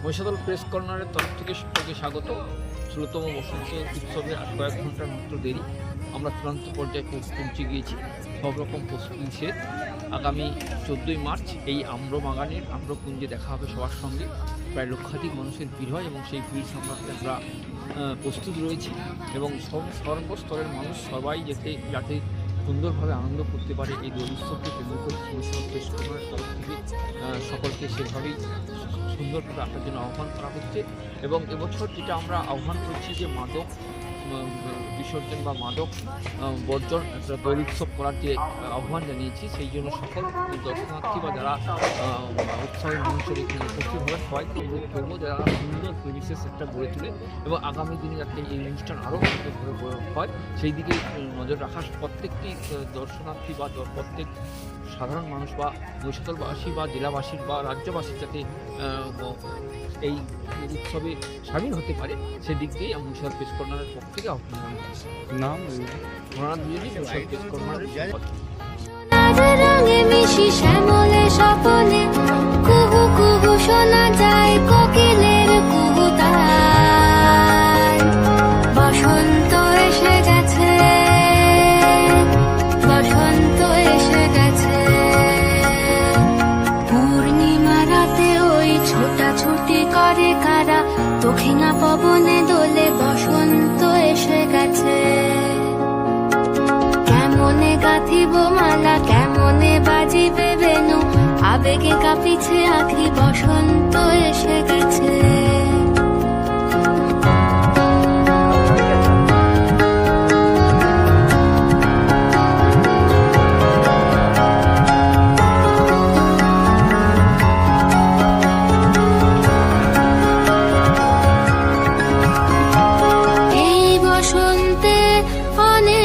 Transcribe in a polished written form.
Mahishadal press কর্নারের তরফ থেকে সকলকে স্বাগত। ১৬তম বসন্ত উৎসবের আর কয়েক ঘন্টার মাত্র দেরি, আমরা চূড়ান্ত পর্যায়ে পৌঁছে গিয়েছি। সব রকম প্রস্তুতি শেষ। আগামী 14ই মার্চ এই আম্রবাগানের আম্রকুঞ্জে দেখা হবে সবার সঙ্গে। প্রায় লক্ষাধিক মানুষের ভিড় হয় এবং সেই ভিড় সামলাতে আমরা প্রস্তুত রয়েছি এবং সর্বস্তরের মানুষ সবাই যাতে সুন্দরভাবে আনন্দ করতে পারে এই দোল উৎসবকে কেন্দ্র করে মহিষাদল প্রেস কর্নারের তরফ থেকে সকলকে সেভাবেই সুন্দরভাবে আসার জন্য আহ্বান করা হচ্ছে। এবং এবছর যেটা আমরা আহ্বান করছি যে মাদক বিসর্জন বা মাদক বর্জন একটা দোল উৎসব করার যে আহ্বান জানিয়েছি, সেই জন্য সকল দর্শনার্থী বা যারা উৎসবের মানুষের এখানে উপস্থিত হবেন সবাইকে অনুরোধ করবো যারা সুন্দর পরিবেশের একটা গড়ে তোলে এবং আগামী দিনে যাতে এই অনুষ্ঠান আরও সুন্দরভাবে হয় সেই দিকে নজর রাখা প্রত্যেকটি দর্শনার্থী বা প্রত্যেক সাধারণ মানুষ বা মহিষাদলবাসী বা জেলাবাসী বা রাজ্যবাসী যাতে এই উৎসবে সামিল হতে পারে সেদিক দিয়েই মহিষাদল প্রেস কর্নারের পক্ষ থেকে আহ্বান জানাচ্ছি। নাম ঘোড়া দুজনই মহিষাদল প্রেস কর্নারের শোনা যায় কোকিলের কুহুতান। বসন্ত এসে গেছে, বসন্ত এসে গেছে। পূর্ণিমা রাতে ওই ছোটাছুটি করে কারা, দক্ষিণা পবনে দোলে বসন্ত এসে গেছে। কেমনে গাঁথিব মালা, কেমনে বাজিবে বেনু, আবেগে কাঁপিছে আঁখি, বসন্ত এসে গেছে। এই বসন্তে অনেক